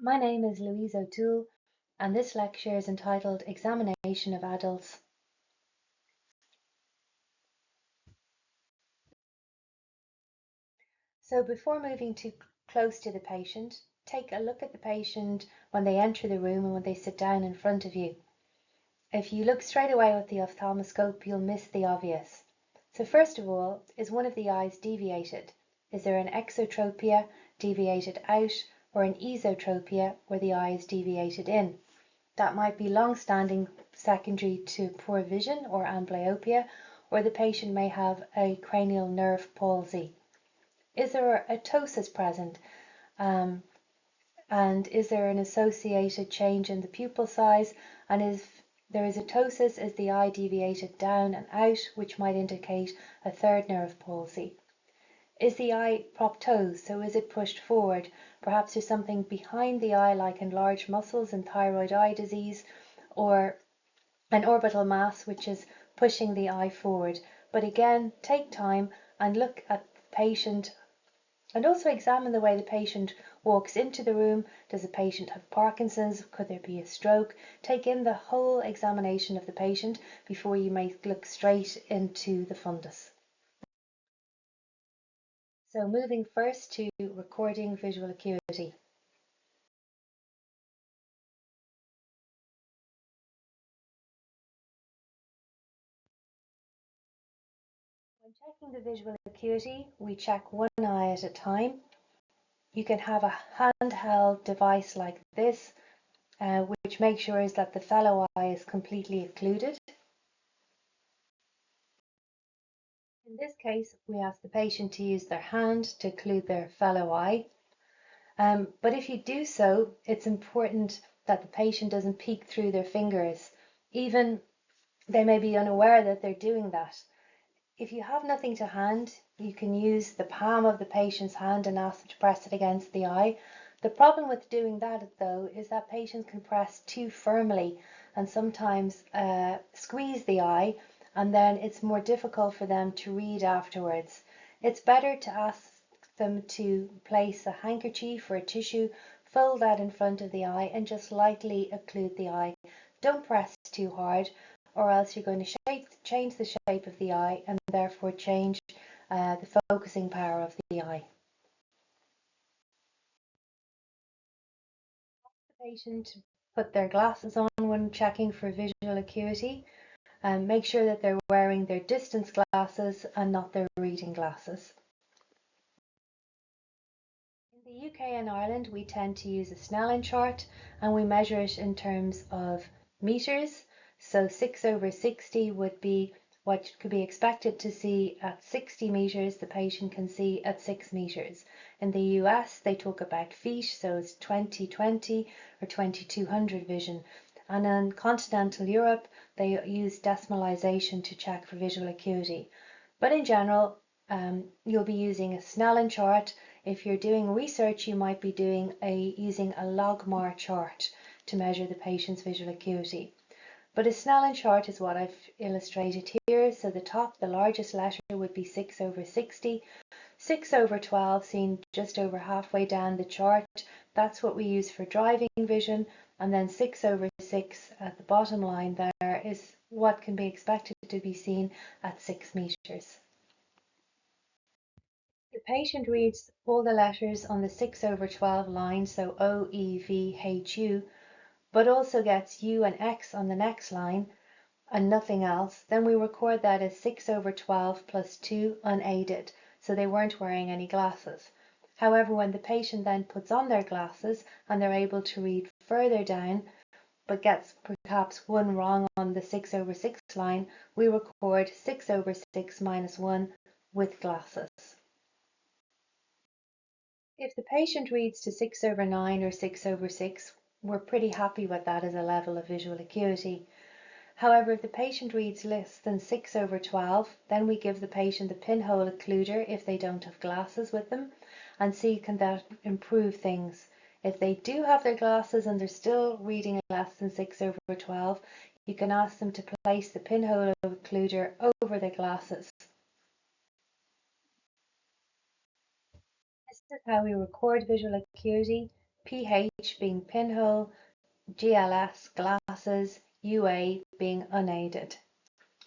My name is Louise and this lecture is entitled Examination of Adults. So before moving too close to the patient, take a look at the patient when they enter the room and when they sit down in front of you. If you look straight away with the ophthalmoscope, you'll miss the obvious. So first of all, is one of the eyes deviated? Is there an exotropia, deviated out, or an esotropia, where the eye is deviated in? That might be long-standing secondary to poor vision or amblyopia, or the patient may have a cranial nerve palsy. Is there a ptosis present? And is there an associated change in the pupil size? And if there is a ptosis, is the eye deviated down and out, which might indicate a third nerve palsy? Is the eye proptosed? So is it pushed forward? Perhaps there's something behind the eye like enlarged muscles in thyroid eye disease, or an orbital mass which is pushing the eye forward. But again, take time and look at the patient and also examine the way the patient walks into the room. Does the patient have Parkinson's? Could there be a stroke? Take in the whole examination of the patient before you may look straight into the fundus. So moving first to recording visual acuity. When checking the visual acuity, we check one eye at a time. You can have a handheld device like this, which makes sure that the fellow eye is completely occluded. In this case, we ask the patient to use their hand to occlude their fellow eye. But if you do so, it's important that the patient doesn't peek through their fingers. Even they may be unaware that they're doing that. If you have nothing to hand, you can use the palm of the patient's hand and ask them to press it against the eye. The problem with doing that, though, is that patients can press too firmly and sometimes squeeze the eye, and then it's more difficult for them to read afterwards. It's better to ask them to place a handkerchief or a tissue, fold that in front of the eye, and just lightly occlude the eye. Don't press too hard, or else you're going to change the shape of the eye and therefore change the focusing power of the eye. The patient put their glasses on when checking for visual acuity, and make sure that they're wearing their distance glasses and not their reading glasses. In the UK and Ireland, we tend to use a Snellen chart, and we measure it in terms of meters. So 6/60 would be what could be expected to see at 60 meters, the patient can see at 6 meters. In the US, they talk about feet, so it's 20/20 or 2200 vision. And in continental Europe, they use decimalization to check for visual acuity. But in general, you'll be using a Snellen chart. If you're doing research, you might be using a logmar chart to measure the patient's visual acuity. But a Snellen chart is what I've illustrated here. So the top, the largest letter would be 6/60. 6/12 seen just over halfway down the chart. That's what we use for driving vision. And then 6/6 at the bottom line there is what can be expected to be seen at 6 meters. The patient reads all the letters on the 6/12 line, so O, E, V, H, U, but also gets U and X on the next line and nothing else. Then we record that as 6/12 plus 2 unaided, so they weren't wearing any glasses. However, when the patient then puts on their glasses and they're able to read further down, but gets perhaps one wrong on the 6/6 line, we record 6/6 minus 1 with glasses. If the patient reads to 6/9 or 6/6, we're pretty happy with that as a level of visual acuity. However, if the patient reads less than 6/12, then we give the patient the pinhole occluder if they don't have glasses with them, and see can that improve things. If they do have their glasses and they're still reading less than 6/12, you can ask them to place the pinhole occluder over their glasses. This is how we record visual acuity. PH being pinhole, GLS glasses, UA being unaided.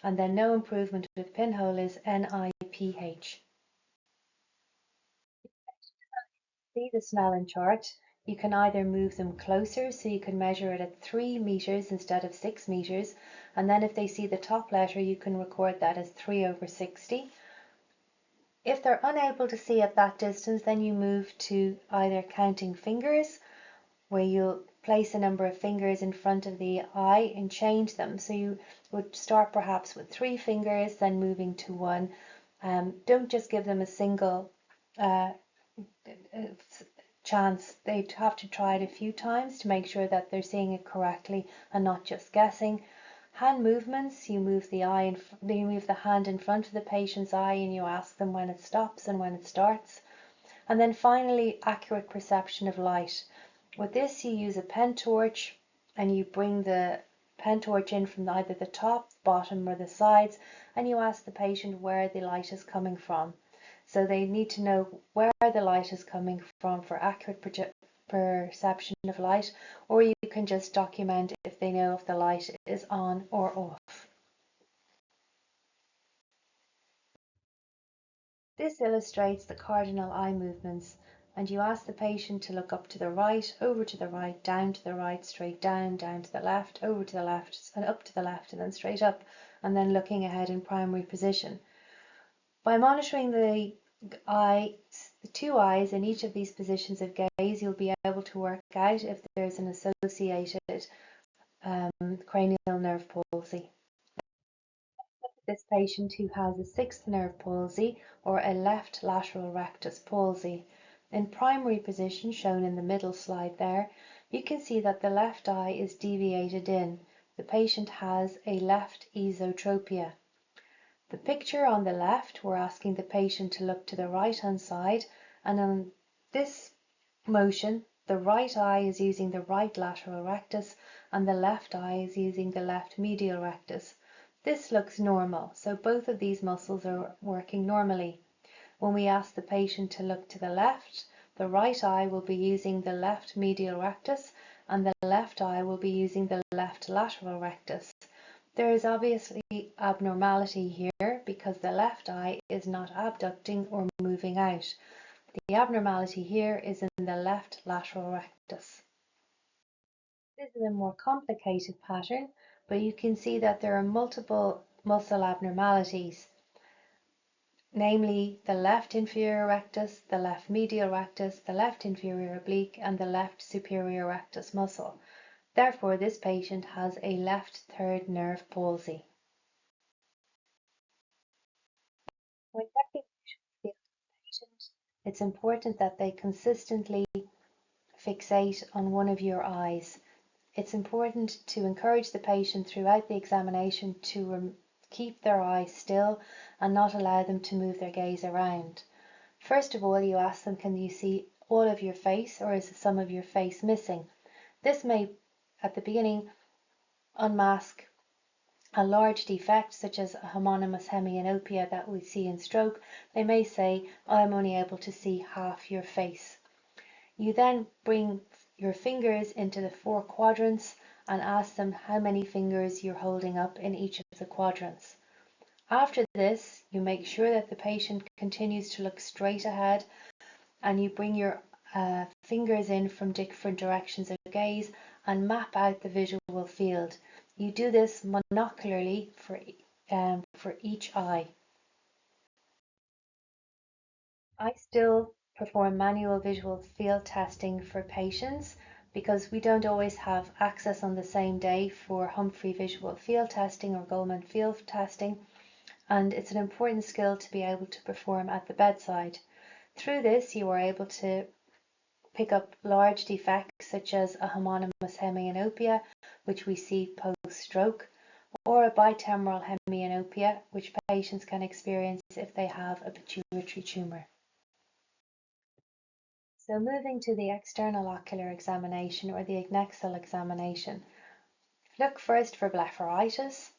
And then no improvement with pinhole is NIPH. See the Snellen chart, you can either move them closer, so you can measure it at 3 meters instead of 6 meters, and then if they see the top letter, you can record that as 3/60. If they're unable to see at that distance, then you move to either counting fingers, where you'll place a number of fingers in front of the eye and change them. So you would start perhaps with 3 fingers, then moving to 1. Don't just give them a single chance. They'd have to try it a few times to make sure that they're seeing it correctly and not just guessing. Hand movements, you move the hand in front of the patient's eye and you ask them when it stops and when it starts. And then finally, accurate perception of light. With this, you use a pen torch and you bring the pen torch in from either the top, bottom, or the sides, and you ask the patient where the light is coming from. So they need to know where the light is coming from for accurate perception of light, or you can just document if they know if the light is on or off. This illustrates the cardinal eye movements, and you ask the patient to look up to the right, over to the right, down to the right, straight down, down to the left, over to the left, and up to the left, and then straight up, and then looking ahead in primary position. By monitoring the two eyes in each of these positions of gaze, you'll be able to work out if there's an associated cranial nerve palsy. This patient who has a sixth nerve palsy or a left lateral rectus palsy. In primary position, shown in the middle slide there, you can see that the left eye is deviated in. The patient has a left esotropia. The picture on the left, we're asking the patient to look to the right-hand side, and on this motion, the right eye is using the right lateral rectus and the left eye is using the left medial rectus. This looks normal, so both of these muscles are working normally. When we ask the patient to look to the left, the right eye will be using the left medial rectus and the left eye will be using the left lateral rectus. There is obviously abnormality here because the left eye is not abducting or moving out. The abnormality here is in the left lateral rectus. This is a more complicated pattern, but you can see that there are multiple muscle abnormalities, namely the left inferior rectus, the left medial rectus, the left inferior oblique, and the left superior rectus muscle. Therefore, this patient has a left third nerve palsy. When checking the patient, it's important that they consistently fixate on one of your eyes. It's important to encourage the patient throughout the examination to keep their eyes still and not allow them to move their gaze around. First of all, you ask them, can you see all of your face or is some of your face missing? This may, at the beginning, unmask a large defect such as a homonymous hemianopia that we see in stroke. They may say, I'm only able to see half your face. You then bring your fingers into the 4 quadrants and ask them how many fingers you're holding up in each of the quadrants. After this, you make sure that the patient continues to look straight ahead and you bring your fingers in from different directions of gaze and map out the visual field. You do this monocularly for each eye. I still perform manual visual field testing for patients because we don't always have access on the same day for Humphrey visual field testing or Goldman field testing, and it's an important skill to be able to perform at the bedside. Through this, you are able to pick up large defects such as a homonymous hemianopia, which we see post-stroke, or a bitemoral hemianopia, which patients can experience if they have a pituitary tumour. So moving to the external ocular examination or the agnexal examination. Look first for blepharitis.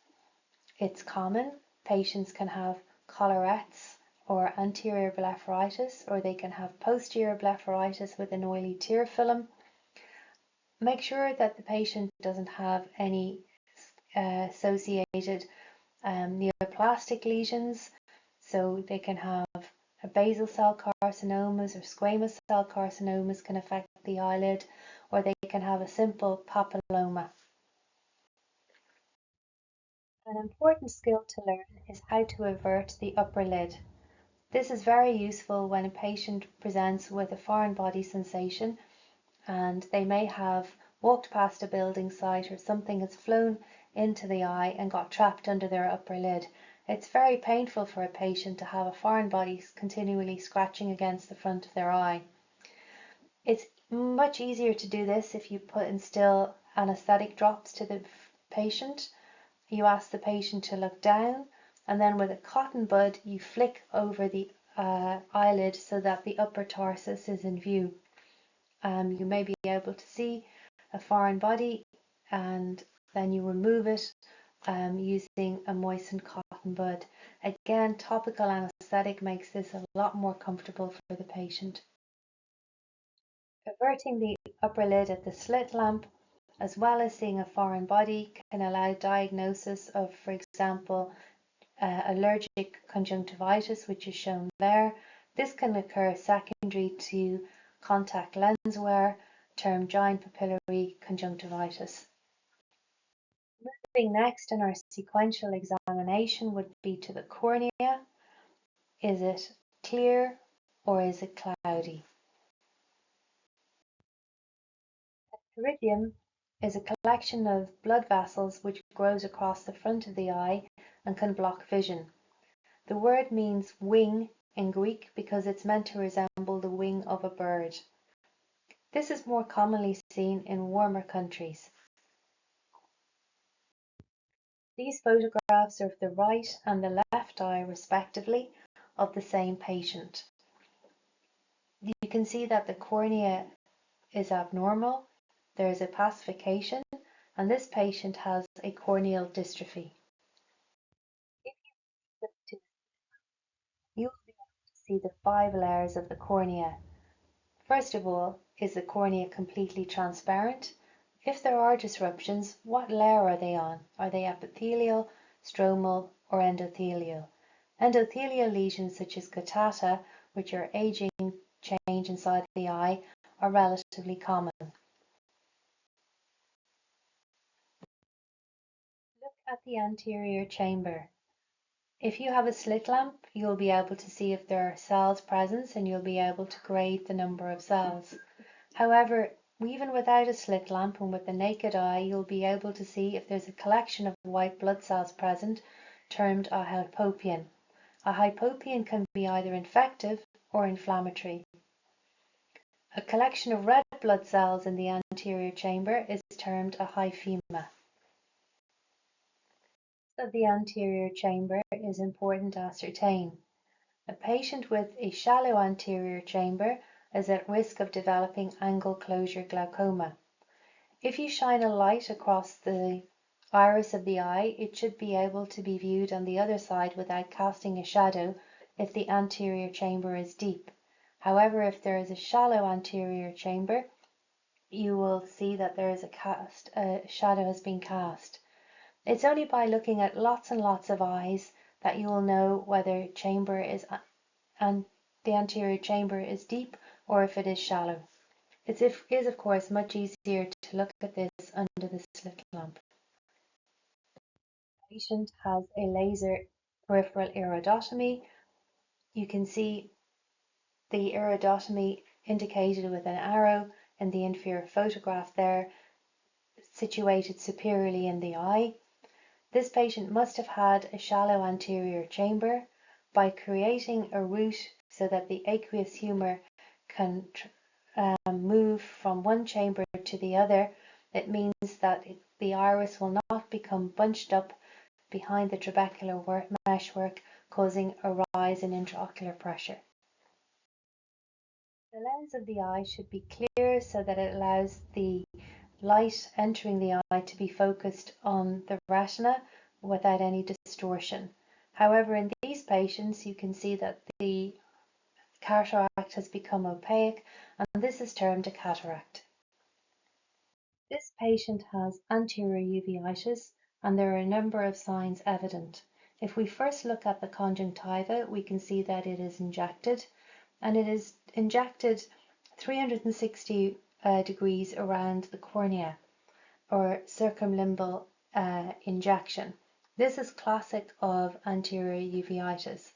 It's common. Patients can have collarettes or anterior blepharitis, or they can have posterior blepharitis with an oily tear film. Make sure that the patient doesn't have any associated neoplastic lesions, so they can have a basal cell carcinomas or squamous cell carcinomas can affect the eyelid, or they can have a simple papilloma. An important skill to learn is how to avert the upper lid. This is very useful when a patient presents with a foreign body sensation and they may have walked past a building site or something has flown into the eye and got trapped under their upper lid. It's very painful for a patient to have a foreign body continually scratching against the front of their eye. It's much easier to do this if you instill anesthetic drops to the patient. You ask the patient to look down, and then with a cotton bud you flick over the eyelid so that the upper tarsus is in view. You may be able to see a foreign body, and then you remove it using a moistened cotton bud. Again, topical anesthetic makes this a lot more comfortable for the patient. Averting the upper lid at the slit lamp, as well as seeing a foreign body, can allow diagnosis of, for example, allergic conjunctivitis, which is shown there. This can occur secondary to contact lens wear, termed giant papillary conjunctivitis. Moving next in our sequential examination would be to the cornea. Is it clear or is it cloudy? Iridium is a collection of blood vessels which grows across the front of the eye and can block vision. The word means wing in Greek because it's meant to resemble the wing of a bird. This is more commonly seen in warmer countries. These photographs are of the right and the left eye respectively of the same patient. You can see that the cornea is abnormal, there is a opacification, and this patient has a corneal dystrophy. If you flip to, you'll be able to see the 5 layers of the cornea. First of all, is the cornea completely transparent? If there are disruptions, what layer are they on? Are they epithelial, stromal, or endothelial? Endothelial lesions such as guttata, which are aging change inside the eye, are relatively common. Look at the anterior chamber. If you have a slit lamp, you'll be able to see if there are cells present and you'll be able to grade the number of cells. However, even without a slit lamp and with the naked eye, you'll be able to see if there's a collection of white blood cells present, termed a hypopyon. A hypopyon can be either infective or inflammatory. A collection of red blood cells in the anterior chamber is termed a hyphema. Of the anterior chamber is important to ascertain. A patient with a shallow anterior chamber is at risk of developing angle closure glaucoma. If you shine a light across the iris of the eye, it should be able to be viewed on the other side without casting a shadow if the anterior chamber is deep. However, if there is a shallow anterior chamber, you will see that there is a shadow has been cast. It's only by looking at lots and lots of eyes that you will know whether the anterior chamber is deep or if it is shallow. It is of course much easier to look at this under the slit lamp. The patient has a laser peripheral iridotomy. You can see the iridotomy indicated with an arrow in the inferior photograph there, situated superiorly in the eye. This patient must have had a shallow anterior chamber. By creating a route so that the aqueous humor can move from one chamber to the other, it means that the iris will not become bunched up behind the trabecular meshwork, causing a rise in intraocular pressure. The lens of the eye should be clear so that it allows the light entering the eye to be focused on the retina without any distortion. However, in these patients, you can see that the cataract has become opaque, and this is termed a cataract. This patient has anterior uveitis and there are a number of signs evident. If we first look at the conjunctiva, we can see that it is injected, and it is injected 360 degrees around the cornea, or circumlimbal injection. This is classic of anterior uveitis.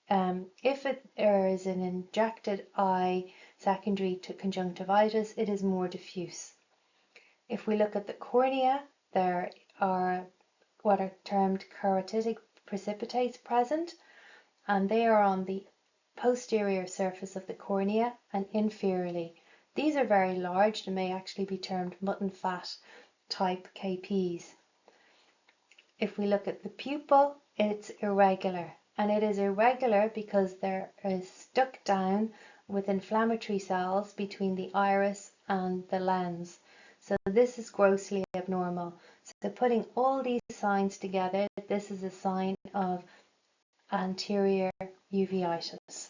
If there is an injected eye secondary to conjunctivitis, it is more diffuse. If we look at the cornea, there are what are termed keratitic precipitates present, and they are on the posterior surface of the cornea and inferiorly. These are very large and may actually be termed mutton fat type KPs. If we look at the pupil, it's irregular, and it is irregular because there is stuck down with inflammatory cells between the iris and the lens. So this is grossly abnormal. So putting all these signs together, this is a sign of anterior uveitis.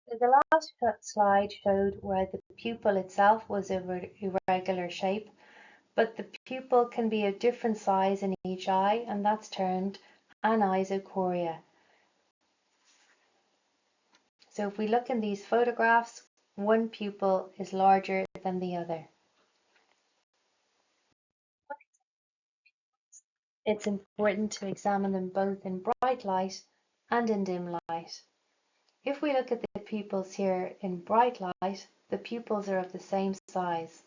The last slide showed where the pupil itself was of irregular shape, but the pupil can be of different size in each eye, and that's termed anisocoria. So if we look in these photographs, one pupil is larger than the other. It's important to examine them both in bright light and in dim light. If we look at the pupils here in bright light, the pupils are of the same size,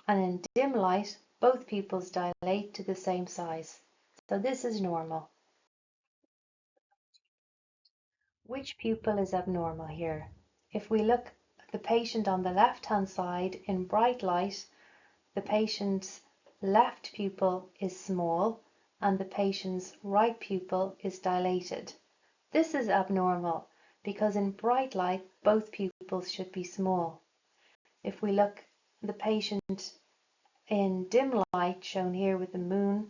and in dim light, both pupils dilate to the same size. So this is normal. Which pupil is abnormal here? If we look at the patient on the left-hand side in bright light, the patient's left pupil is small and the patient's right pupil is dilated. This is abnormal because in bright light, both pupils should be small. If we look at the patient in dim light, shown here with the moon,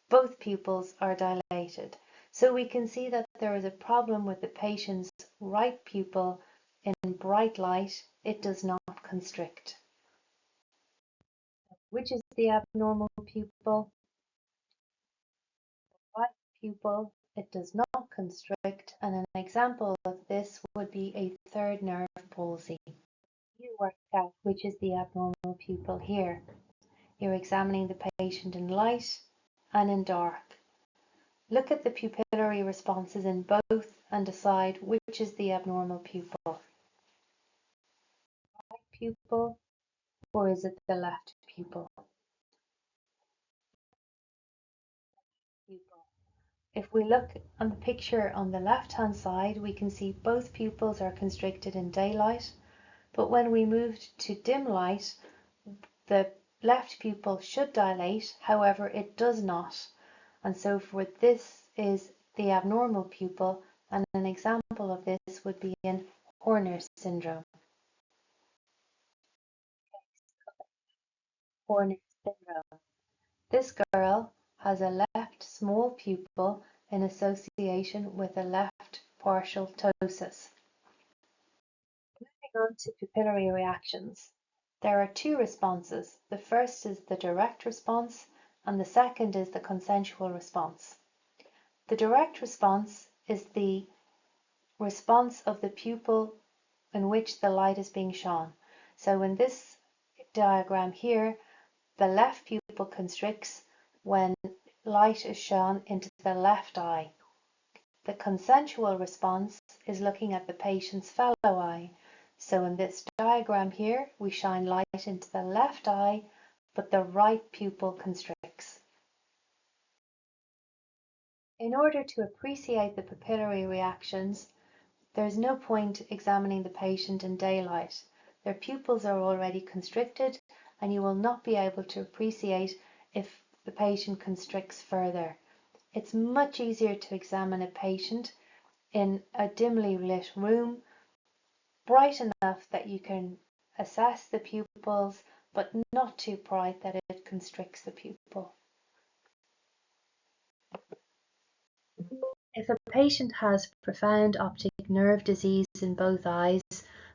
both pupils are dilated. So we can see that there is a problem with the patient's right pupil in bright light. It does not constrict. Which is the abnormal pupil? The right pupil, it does not constrict, and an example of this would be a third nerve palsy. You work out which is the abnormal pupil here. You're examining the patient in light and in dark. Look at the pupillary responses in both and decide which is the abnormal pupil. Right pupil, or is it the left pupil? Pupil. If we look on the picture on the left-hand side, we can see both pupils are constricted in daylight, but when we moved to dim light, the left pupil should dilate, however it does not. And so for this is the abnormal pupil, and an example of this would be in Horner syndrome. Horner syndrome. This girl has a left small pupil in association with a left partial ptosis. Moving on to pupillary reactions. There are two responses. The first is the direct response, and the second is the consensual response. The direct response is the response of the pupil in which the light is being shone. So in this diagram here, the left pupil constricts when light is shone into the left eye. The consensual response is looking at the patient's fellow eye. So in this diagram here, we shine light into the left eye, but the right pupil constricts. In order to appreciate the pupillary reactions, there is no point examining the patient in daylight. Their pupils are already constricted, and you will not be able to appreciate if the patient constricts further. It's much easier to examine a patient in a dimly lit room, bright enough that you can assess the pupils, but not too bright that it constricts the pupil. If a patient has profound optic nerve disease in both eyes,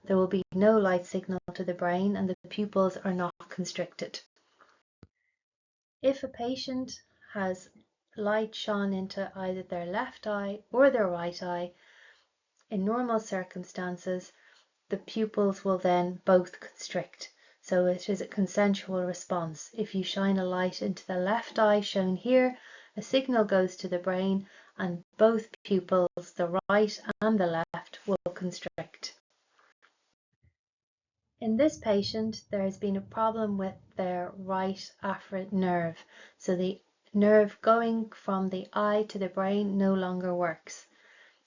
there will be no light signal to the brain and the pupils are not constricted. If a patient has light shone into either their left eye or their right eye, in normal circumstances, the pupils will then both constrict. So it is a consensual response. If you shine a light into the left eye, shown here, a signal goes to the brain and both pupils, the right and the left, will constrict. In this patient, there has been a problem with their right afferent nerve. So the nerve going from the eye to the brain no longer works.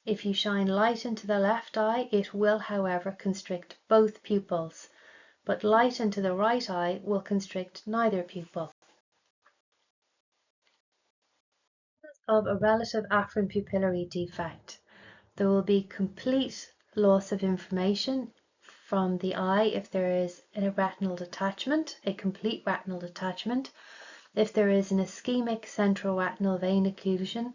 If you shine light into the left eye, it will, however, constrict both pupils, but light into the right eye will constrict neither pupil. Of a relative afferent pupillary defect, there will be complete loss of information from the eye if there is a retinal detachment, a complete retinal detachment, if there is an ischemic central retinal vein occlusion,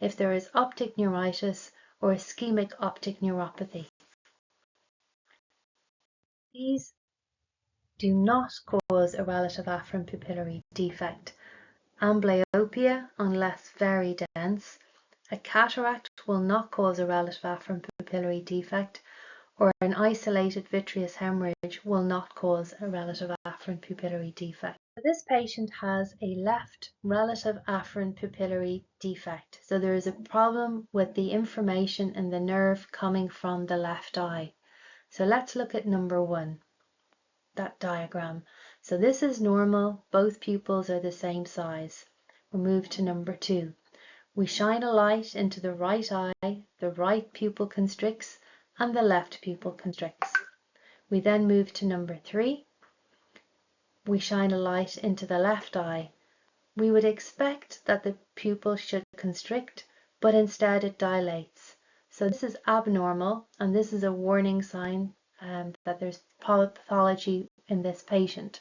if there is optic neuritis or ischemic optic neuropathy. These do not cause a relative afferent pupillary defect. Amblyopia, unless very dense, a cataract will not cause a relative afferent pupillary defect, or an isolated vitreous hemorrhage will not cause a relative afferent pupillary defect. This patient has a left relative afferent pupillary defect. So there is a problem with the information in the nerve coming from the left eye. So let's look at number 1, that diagram. So this is normal, both pupils are the same size. We'll move to number 2. We shine a light into the right eye, the right pupil constricts and the left pupil constricts. We then move to number 3. We shine a light into the left eye. We would expect that the pupil should constrict, but instead it dilates. So this is abnormal, and this is a warning sign that there's pathology in this patient.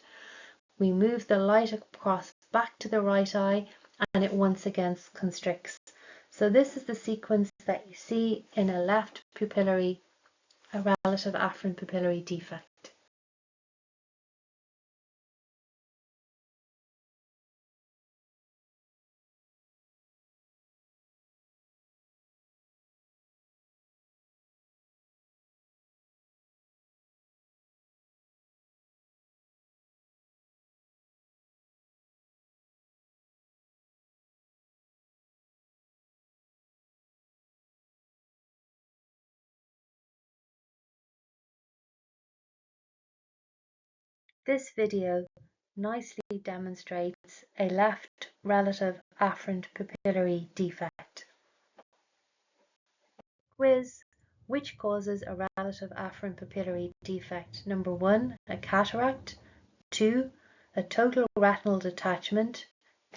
We move the light across back to the right eye, and it once again constricts. So this is the sequence that you see in a left pupillary, a relative afferent pupillary defect. This video nicely demonstrates a left relative afferent pupillary defect. Quiz: which causes a relative afferent pupillary defect? Number 1, a cataract. 2, a total retinal detachment.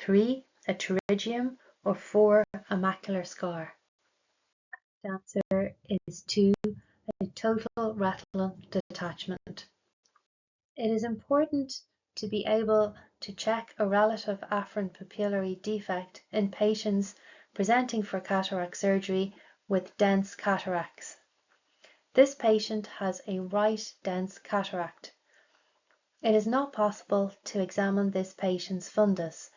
3, a pterygium. Or 4, a macular scar. The answer is 2, a total retinal detachment. It is important to be able to check a relative afferent pupillary defect in patients presenting for cataract surgery with dense cataracts. This patient has a right dense cataract. It is not possible to examine this patient's fundus,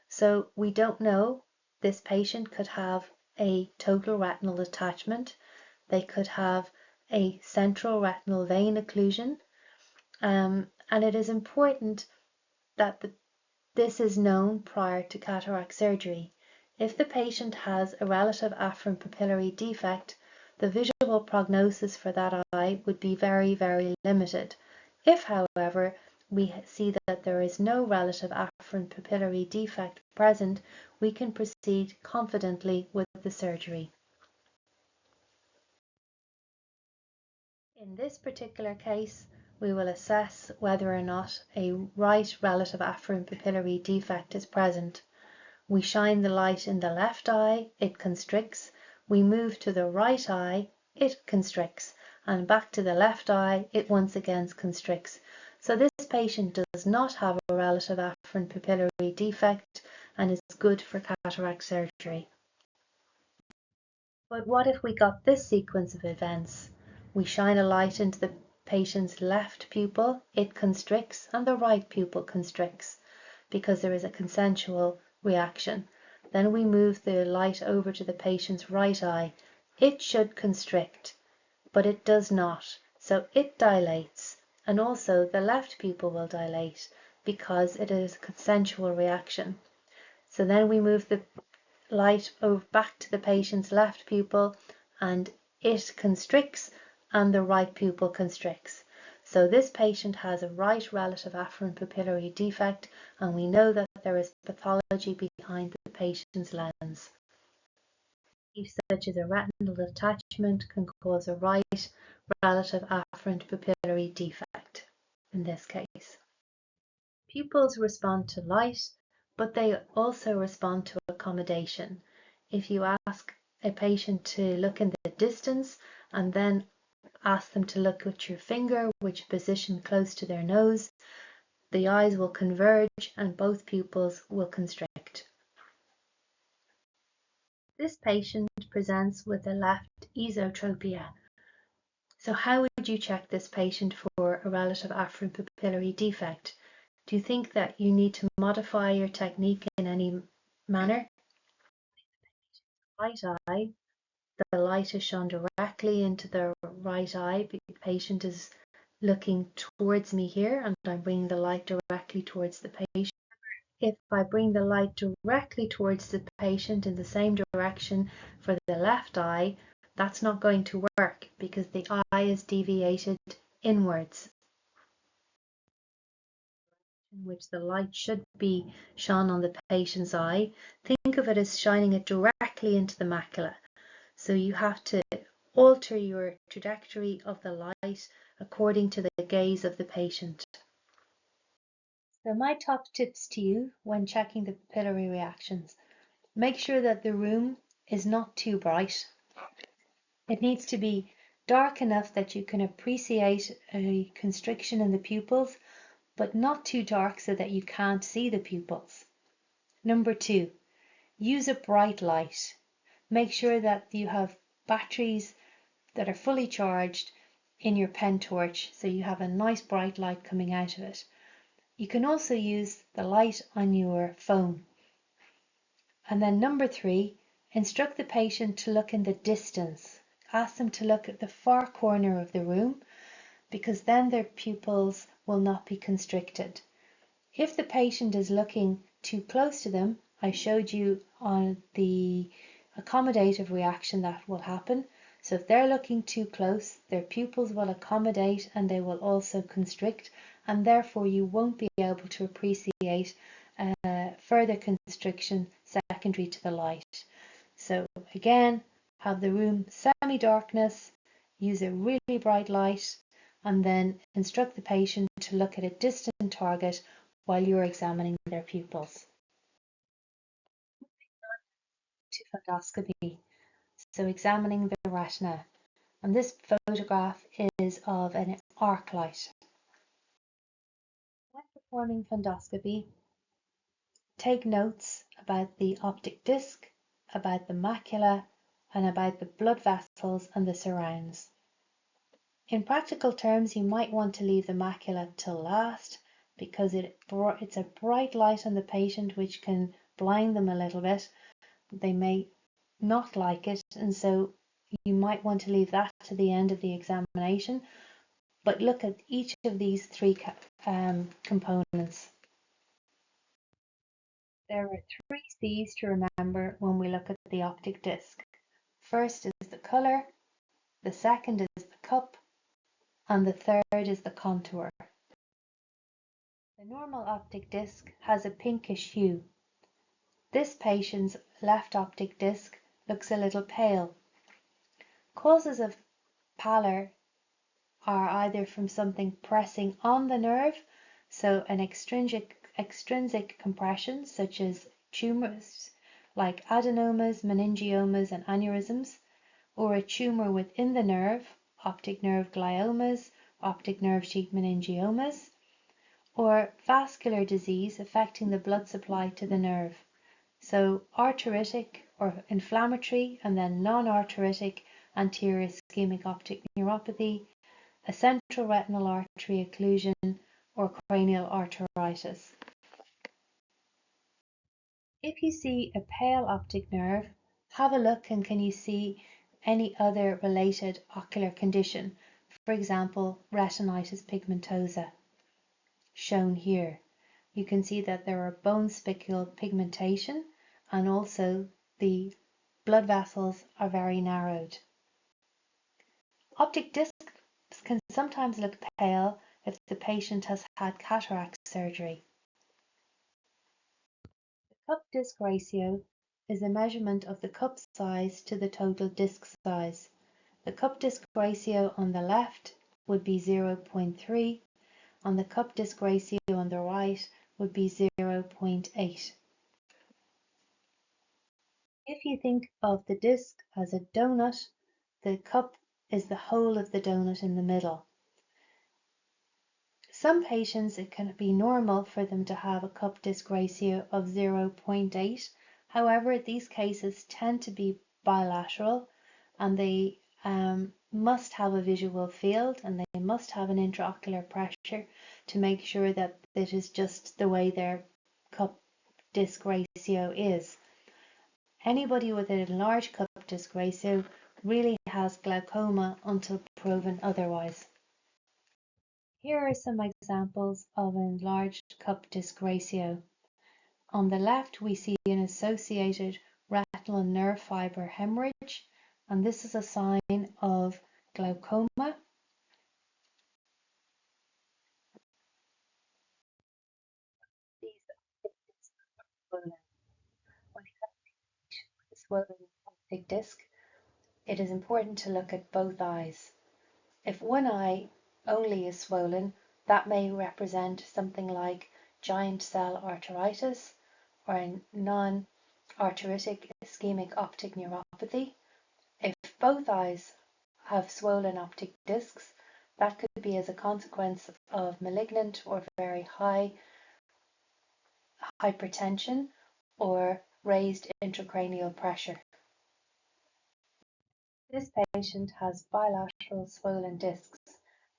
so we don't know. This patient could have a total retinal detachment. They could have a central retinal vein occlusion. And it is important that this is known prior to cataract surgery. If the patient has a relative afferent pupillary defect, the visual prognosis for that eye would be very, very limited. If, however, we see that there is no relative afferent pupillary defect present, we can proceed confidently with the surgery. In this particular case, we will assess whether or not a right relative afferent pupillary defect is present. We shine the light in the left eye, it constricts. We move to the right eye, it constricts. And back to the left eye, it once again constricts. So this patient does not have a relative afferent pupillary defect and is good for cataract surgery. But what if we got this sequence of events? We shine a light into the patient's left pupil, it constricts, and the right pupil constricts because there is a consensual reaction. Then we move the light over to the patient's right eye. It should constrict, but it does not. So it dilates, and also the left pupil will dilate because it is a consensual reaction. So then we move the light over back to the patient's left pupil, and it constricts and the right pupil constricts. So this patient has a right relative afferent pupillary defect, and we know that there is pathology behind the patient's lens. Such as a retinal detachment can cause a right relative afferent pupillary defect in this case. Pupils respond to light, but they also respond to accommodation. If you ask a patient to look in the distance and then ask them to look with your finger, which position close to their nose, the eyes will converge and both pupils will constrict. This patient presents with a left esotropia. So how would you check this patient for a relative afferent pupillary defect? Do you think that you need to modify your technique in any manner? Right eye, the light is shone directly into the right eye. The patient is looking towards me here, and I'm bringing the light directly towards the patient. If I bring the light directly towards the patient in the same direction for the left eye, that's not going to work because the eye is deviated inwards, in which the light should be shone on the patient's eye. Think of it as shining it directly into the macula. So you have to alter your trajectory of the light according to the gaze of the patient. So my top tips to you when checking the pupillary reactions: make sure that the room is not too bright. It needs to be dark enough that you can appreciate a constriction in the pupils, but not too dark so that you can't see the pupils. Number 2, use a bright light. Make sure that you have batteries that are fully charged in your pen torch so you have a nice bright light coming out of it. You can also use the light on your phone. And then number 3, instruct the patient to look in the distance. Ask them to look at the far corner of the room, because then their pupils will not be constricted. If the patient is looking too close to them, I showed you on the accommodative reaction that will happen. So if they're looking too close, their pupils will accommodate and they will also constrict, and therefore you won't be able to appreciate further constriction secondary to the light. So again, have the room semi-darkness, use a really bright light, and then instruct the patient to look at a distant target while you're examining their pupils. To fundoscopy, so examining the retina. And this photograph is of an arc light. When performing fundoscopy, take notes about the optic disc, about the macula, and about the blood vessels and the surrounds. In practical terms, you might want to leave the macula till last because it's a bright light on the patient which can blind them a little bit. They may not like it, and so you might want to leave that to the end of the examination. But look at each of these 3 components. There are 3 C's to remember when we look at the optic disc. First is the color, the second is the cup, and the third is the contour. The normal optic disc has a pinkish hue. This patient's left optic disc looks a little pale. Causes of pallor are either from something pressing on the nerve, so an extrinsic compression such as tumors like adenomas, meningiomas, and aneurysms, or a tumor within the nerve, optic nerve gliomas, optic nerve sheath meningiomas, or vascular disease affecting the blood supply to the nerve. So arteritic or inflammatory, and then non-arteritic anterior ischemic optic neuropathy, a central retinal artery occlusion, or cranial arteritis. If you see a pale optic nerve, have a look and can you see any other related ocular condition, for example, retinitis pigmentosa, shown here. You can see that there are bone spicule pigmentation and also the blood vessels are very narrowed. Optic discs can sometimes look pale if the patient has had cataract surgery. The cup-disc ratio is a measurement of the cup size to the total disc size. The cup-disc ratio on the left would be 0.3, on the cup-disc ratio on the right would be 0.8. If you think of the disc as a donut, the cup is the whole of the donut in the middle. Some patients, it can be normal for them to have a cup-disc ratio of 0.8. However, these cases tend to be bilateral and they must have a visual field and they must have an intraocular pressure to make sure that it is just the way their cup-disc ratio is. Anybody with an enlarged cup-disc ratio really has glaucoma until proven otherwise. Here are some examples of enlarged cup-disc ratio. On the left, we see an associated retinal nerve fiber hemorrhage, and this is a sign of glaucoma. These are swollen. When you have a swollen optic disc, it is important to look at both eyes. If one eye only is swollen, that may represent something like giant cell arteritis or a non-arteritic ischemic optic neuropathy. If both eyes have swollen optic discs, that could be as a consequence of malignant or very high hypertension or raised intracranial pressure. This patient has bilateral swollen discs.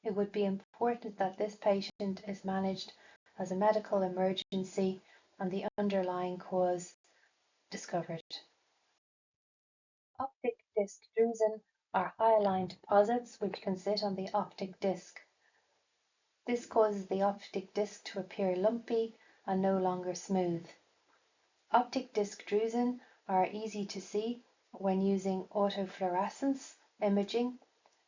It would be important that this patient is managed as a medical emergency and the underlying cause discovered. Optic disc drusen are hyaline deposits which can sit on the optic disc. This causes the optic disc to appear lumpy and no longer smooth. Optic disc drusen are easy to see when using autofluorescence imaging.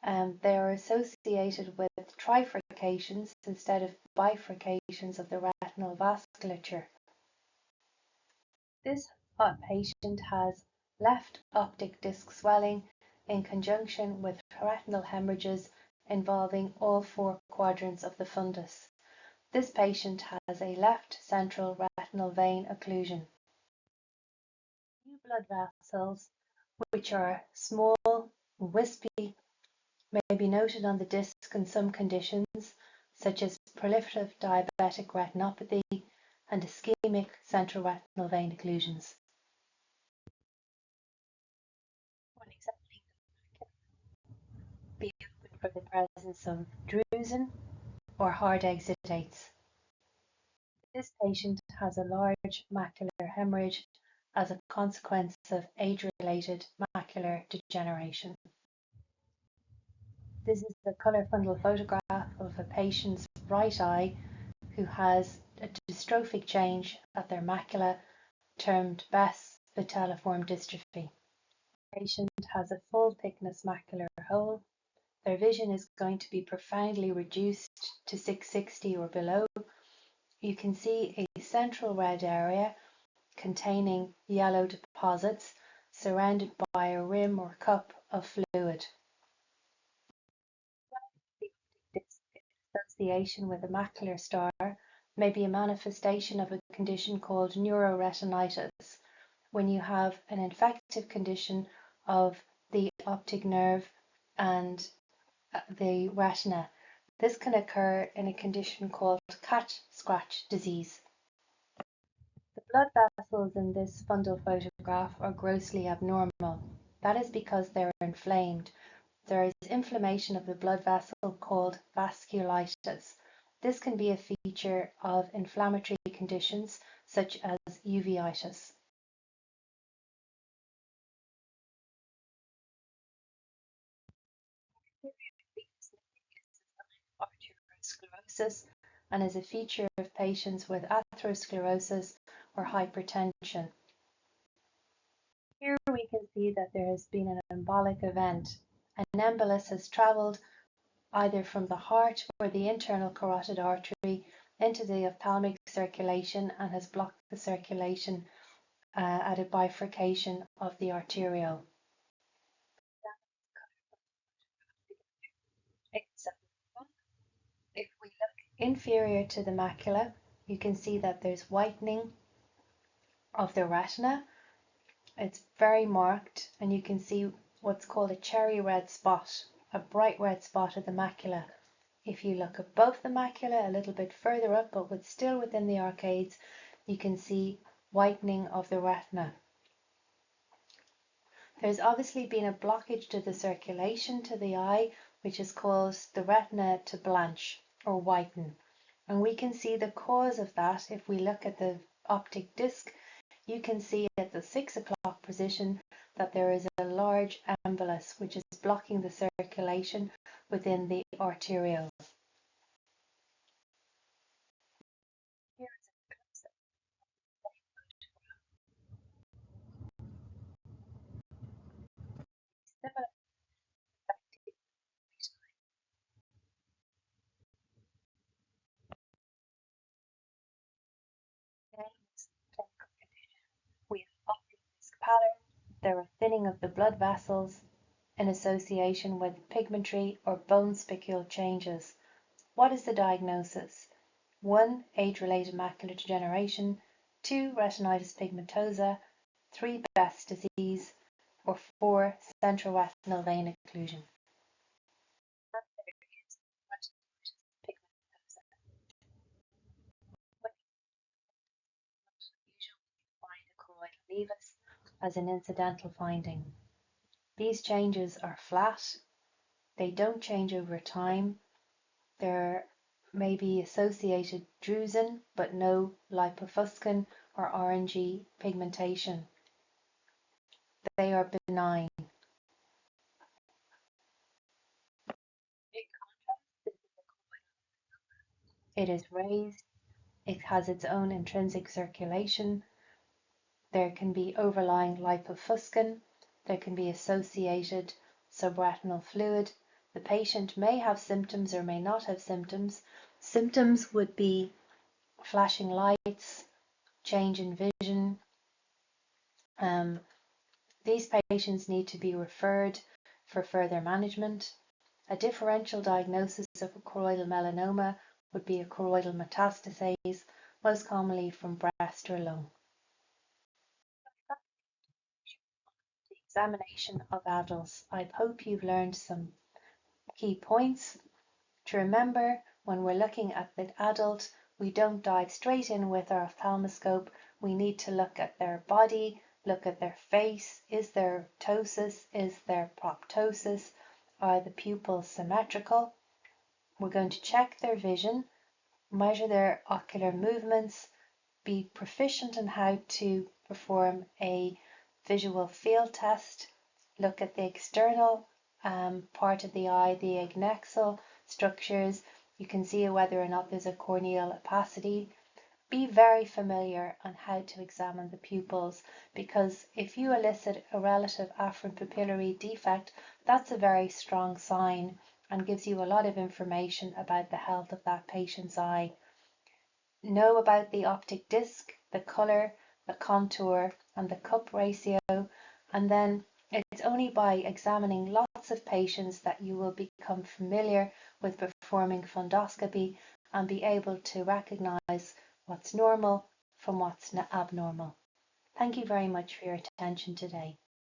They are associated with trifurcations instead of bifurcations of the retinal vasculature. This patient has left optic disc swelling in conjunction with retinal hemorrhages involving all four quadrants of the fundus. This patient has a left central retinal vein occlusion. New blood vessels, which are small, wispy, may be noted on the disc in some conditions, such as proliferative diabetic retinopathy and ischemic central retinal vein occlusions. When examining the be open for the presence of drusen or hard exudates. This patient has a large macular hemorrhage as a consequence of age-related macular degeneration. This is the colour fundal photograph of a patient's right eye who has a dystrophic change at their macula termed Best vitelliform dystrophy. The patient has a full thickness macular hole. Their vision is going to be profoundly reduced to 660 or below. You can see a central red area containing yellow deposits surrounded by a rim or cup of fluid. The association with a macular star may be a manifestation of a condition called neuroretinitis, when you have an infective condition of the optic nerve and the retina. This can occur in a condition called cat scratch disease. The blood vessels in this fundal photograph are grossly abnormal. That is because they're inflamed. there is inflammation of the blood vessel called vasculitis. This can be a feature of inflammatory conditions such as uveitis. Arteriosclerosis and is a feature of patients with atherosclerosis or hypertension. Here we can see that there has been an embolic event. An embolus has travelled either from the heart or the internal carotid artery into the ophthalmic circulation and has blocked the circulation at a bifurcation of the arteriole. If we look inferior to the macula, you can see that there's whitening of the retina. It's very marked, and you can see what's called a cherry red spot, a bright red spot of the macula. If you look above the macula a little bit further up, but still within the arcades, you can see whitening of the retina. There's obviously been a blockage to the circulation to the eye, which has caused the retina to blanch or whiten. And we can see the cause of that if we look at the optic disc. You can see at the 6 o'clock position that there is a large embolus which is blocking the circulation within the arteriole. We have optic disc pallor. There are thinning of the blood vessels in association with pigmentary or bone spicule changes. What is the diagnosis? 1. Age-related macular degeneration. 2. Retinitis pigmentosa. 3. Best's disease. Or 4. Central retinal vein occlusion. Nevus as an incidental finding. These changes are flat, they don't change over time. There may be associated drusen but no lipofuscin or orangey pigmentation. They are benign. It is raised, it has its own intrinsic circulation. There can be overlying lipofuscin, there can be associated subretinal fluid. The patient may have symptoms or may not have symptoms. Symptoms would be flashing lights, change in vision. These patients need to be referred for further management. A differential diagnosis of a choroidal melanoma would be a choroidal metastases, most commonly from breast or lung. Examination of adults. I hope you've learned some key points to remember. When we're looking at the adult, we don't dive straight in with our ophthalmoscope. We need to look at their body, look at their face. Is there ptosis? Is there proptosis? Are the pupils symmetrical? We're going to check their vision, measure their ocular movements, be proficient in how to perform a visual field test, look at the external part of the eye, the agnexal structures. You can see whether or not there's a corneal opacity. Be very familiar on how to examine the pupils, because if you elicit a relative afferent pupillary defect, that's a very strong sign and gives you a lot of information about the health of that patient's eye. Know about the optic disc, the colour, the contour and the cup ratio, and then it's only by examining lots of patients that you will become familiar with performing fundoscopy and be able to recognise what's normal from what's abnormal. Thank you very much for your attention today.